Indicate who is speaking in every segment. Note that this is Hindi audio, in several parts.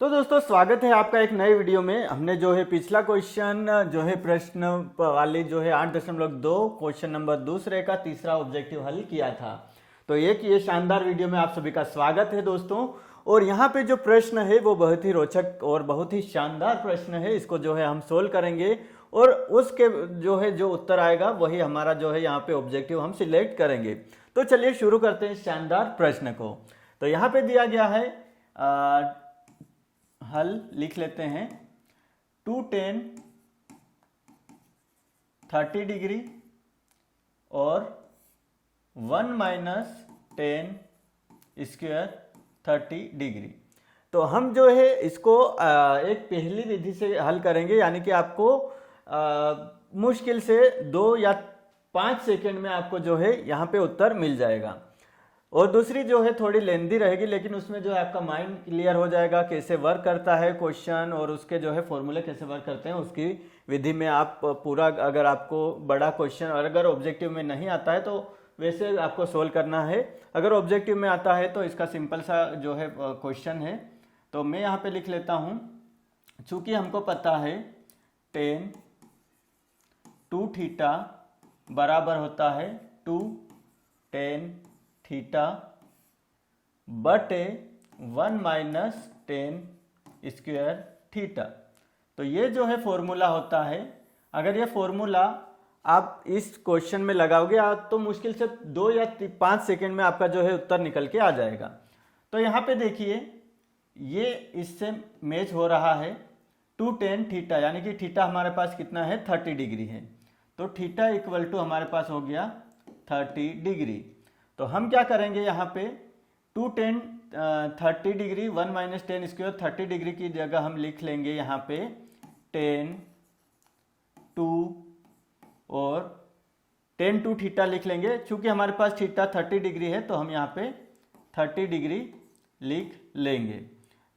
Speaker 1: तो दोस्तों स्वागत है आपका एक नए वीडियो में। हमने जो है पिछला क्वेश्चन जो है प्रश्न वाले जो है 8.2 क्वेश्चन नंबर दूसरे का तीसरा ऑब्जेक्टिव हल किया था। तो एक ये शानदार वीडियो में आप सभी का स्वागत है दोस्तों। और यहाँ पे जो प्रश्न है वो बहुत ही रोचक और बहुत ही शानदार प्रश्न है। इसको जो है हम सोल्व करेंगे और उसके जो है जो उत्तर आएगा वही हमारा जो है यहाँ पे ऑब्जेक्टिव हम सिलेक्ट करेंगे। तो चलिए शुरू करते हैं शानदार प्रश्न को। तो यहाँ पे दिया गया है हल लिख लेते हैं 2 tan 30 डिग्री और 1 माइनस tan स्क्वायर 30 डिग्री। तो हम जो है इसको एक पहली विधि से हल करेंगे, यानी कि आपको मुश्किल से 2 या 5 सेकंड में आपको जो है यहाँ पे उत्तर मिल जाएगा। और दूसरी जो है थोड़ी लेंदी रहेगी, लेकिन उसमें जो है आपका माइंड क्लियर हो जाएगा कैसे वर्क करता है क्वेश्चन और उसके जो है फॉर्मूले कैसे वर्क करते हैं। उसकी विधि में आप पूरा, अगर आपको बड़ा क्वेश्चन और अगर ऑब्जेक्टिव में नहीं आता है तो वैसे आपको सोल्व करना है। अगर ऑब्जेक्टिव में आता है तो इसका सिंपल सा जो है क्वेश्चन है। तो मैं यहाँ पे लिख लेता हूँ, चूँकि हमको पता है tan 2 थीटा बराबर होता है 2 tan थीटा बटे 1 माइनस tan स्क्वायर थीटा। तो ये जो है फॉर्मूला होता है। अगर ये फॉर्मूला आप इस क्वेश्चन में लगाओगे तो मुश्किल से 2 या 5 सेकंड में आपका जो है उत्तर निकल के आ जाएगा। तो यहाँ पे देखिए ये इससे मैच हो रहा है 2 tan थीटा, यानी कि थीटा हमारे पास कितना है 30 डिग्री है। तो थीटा इक्वल टू हमारे पास हो गया 30 डिग्री। तो हम क्या करेंगे यहाँ पे 2 tan 30 degree 1 minus tan square 30 degree की जगह हम लिख लेंगे यहाँ पे tan 2 और tan 2 थीटा लिख लेंगे। चूंकि हमारे पास थीटा 30 डिग्री है तो हम यहाँ पे 30 डिग्री लिख लेंगे।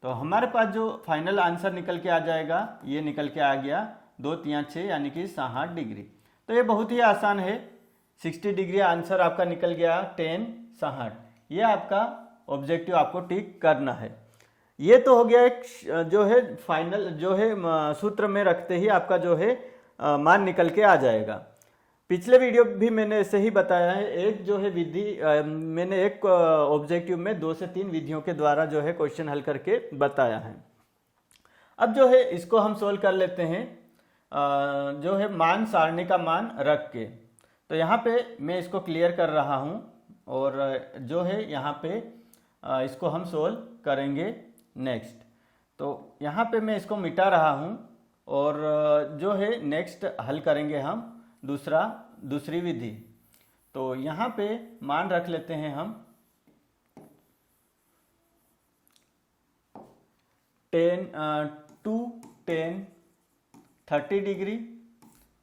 Speaker 1: तो हमारे पास जो फाइनल आंसर निकल के आ जाएगा, ये निकल के आ गया 2 3 6 यानी कि 60 डिग्री। तो ये बहुत ही आसान है, 60 डिग्री आंसर आपका निकल गया tan 60। ये आपका ऑब्जेक्टिव आपको टिक करना है। ये तो हो गया एक जो है फाइनल जो है सूत्र में रखते ही आपका जो है मान निकल के आ जाएगा। पिछले वीडियो भी मैंने ऐसे ही बताया है। एक जो है विधि मैंने एक ऑब्जेक्टिव में 2 से 3 विधियों के द्वारा जो है क्वेश्चन हल करके बताया है। अब जो है इसको हम सोल्व कर लेते हैं जो है मान सारणी का मान रख के। तो यहाँ पे मैं इसको क्लियर कर रहा हूँ और जो है यहाँ पे इसको हम सोल्व करेंगे नेक्स्ट। तो यहाँ पे मैं इसको मिटा रहा हूँ और जो है नेक्स्ट हल करेंगे हम दूसरी विधि। तो यहाँ पे मान रख लेते हैं हम 2 tan 30 degree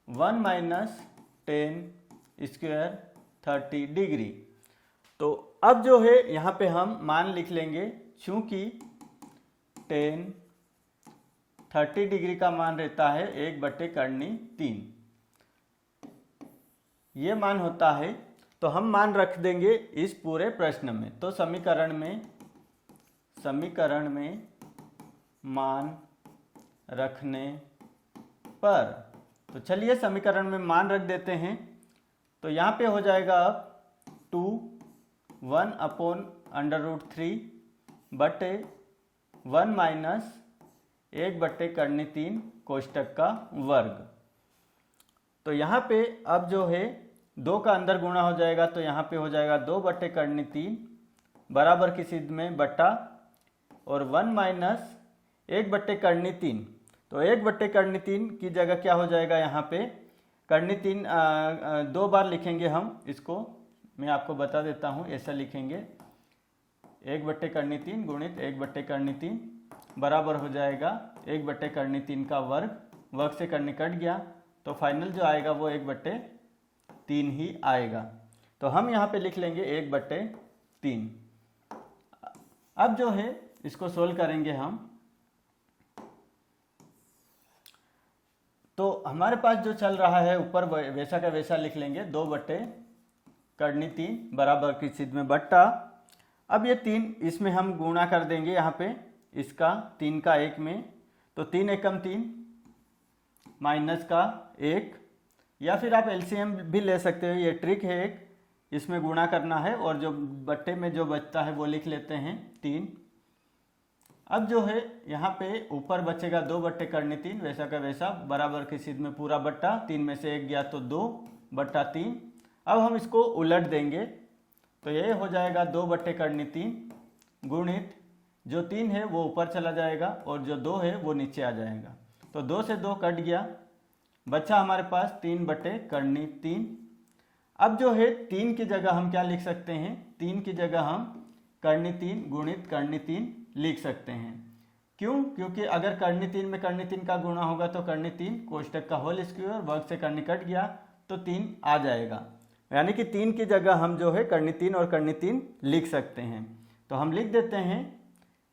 Speaker 1: 1 minus tan square 30 degree. तो अब जो है यहाँ पे हम मान लिख लेंगे, चूंकि tan 30 डिग्री का मान रहता है 1/3। ये मान होता है। तो हम मान रख देंगे इस पूरे प्रश्न में। तो समीकरण में मान रखने पर, तो चलिए समीकरण में मान रख देते हैं। तो यहाँ पे हो जाएगा अब 2 1/√3 बटे 1 माइनस 1/3 कोष्टक का वर्ग। तो यहाँ पे अब जो है 2 का अंदर गुणा हो जाएगा, तो यहाँ पे हो जाएगा 2/3 बराबर की सिद्ध में बट्टा और 1 माइनस 1/3। तो 1/3 की जगह क्या हो जाएगा, यहाँ पे 3 2 बार लिखेंगे हम इसको। मैं आपको बता देता हूँ, ऐसा लिखेंगे 1/3 गुणित 1/3 बराबर हो जाएगा 1/3 का वर्ग से करनी कट गया। तो फाइनल जो आएगा वो 1/3 ही आएगा। तो हम यहाँ पे लिख लेंगे 1/3। अब जो है इसको सोल्व करेंगे हम। तो हमारे पास जो चल रहा है ऊपर वैसा का वैसा लिख लेंगे 2/3 बराबर की सिद्ध में बट्टा। अब ये 3 इसमें हम गुणा कर देंगे यहाँ पे इसका 3 का 1 में, तो 3 एकम 3 माइनस का 1, या फिर आप एलसीएम भी ले सकते हो, ये ट्रिक है एक, इसमें गुणा करना है और जो बट्टे में जो बचता है वो लिख लेते हैं 3। अब जो है यहाँ पे ऊपर बचेगा 2 बट्टे करनी 3, वैसा का वैसा बराबर की सीध में पूरा बट्टा, 3 में से 1 गया तो 2 बट्टा 3। अब हम इसको उलट देंगे तो ये हो जाएगा 2 बट्टे करनी 3 गुणित जो 3 है वो ऊपर चला जाएगा और जो 2 है वो नीचे आ जाएगा, तो 2 से 2 कट गया, बचा हमारे पास 3 बट्टे करनी 3। अब जो है 3 की जगह हम क्या लिख सकते हैं, 3 की जगह हम करनी 3 गुणित करनी 3 लिख सकते हैं। क्यों? क्योंकि अगर करनी 3 में करनी 3 का गुणा होगा तो करनी 3 कोष्टक का होल स्क्वायर, वर्ग से करनी कट गया तो 3 आ जाएगा, यानी कि 3 की जगह हम जो है करनी 3 और करनी 3 लिख सकते हैं। तो हम लिख देते हैं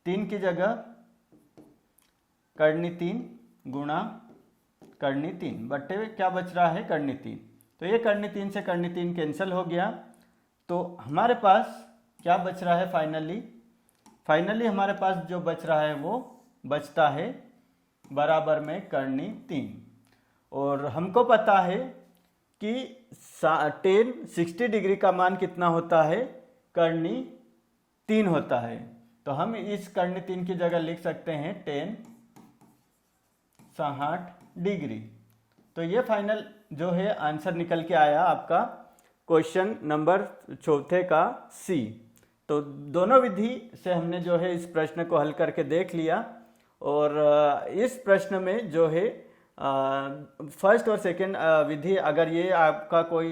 Speaker 1: 3 की जगह करनी 3 गुणा करनी 3 बट्टे क्या बच रहा है करनी 3, तो ये करनी 3 से करनी 3 कैंसिल हो गया, तो हमारे पास क्या बच रहा है फाइनली हमारे पास जो बच रहा है वो बचता है बराबर में करनी 3। और हमको पता है कि tan 60 डिग्री का मान कितना होता है, करनी 3 होता है, तो हम इस करनी 3 की जगह लिख सकते हैं tan 60 डिग्री। तो ये फाइनल जो है आंसर निकल के आया आपका क्वेश्चन नंबर 4 का सी। तो दोनों विधि से हमने जो है इस प्रश्न को हल करके देख लिया, और इस प्रश्न में जो है फर्स्ट और सेकंड विधि, अगर ये आपका कोई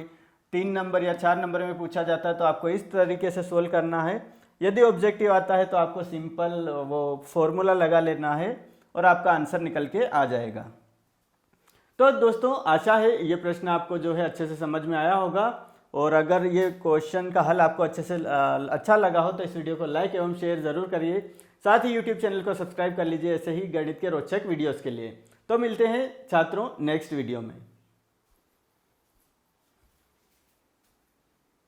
Speaker 1: 3 नंबर या 4 नंबर में पूछा जाता है तो आपको इस तरीके से सोल्व करना है। यदि ऑब्जेक्टिव आता है तो आपको सिंपल वो फॉर्मूला लगा लेना है और आपका आंसर निकल के आ जाएगा। तो दोस्तों आशा है ये प्रश्न आपको जो है अच्छे से समझ में आया होगा, और अगर ये क्वेश्चन का हल आपको अच्छे से अच्छा लगा हो तो इस वीडियो को लाइक एवं शेयर जरूर करिए। साथ ही यूट्यूब चैनल को सब्सक्राइब कर लीजिए ऐसे ही गणित के रोचक वीडियोस के लिए। तो मिलते हैं छात्रों नेक्स्ट वीडियो में।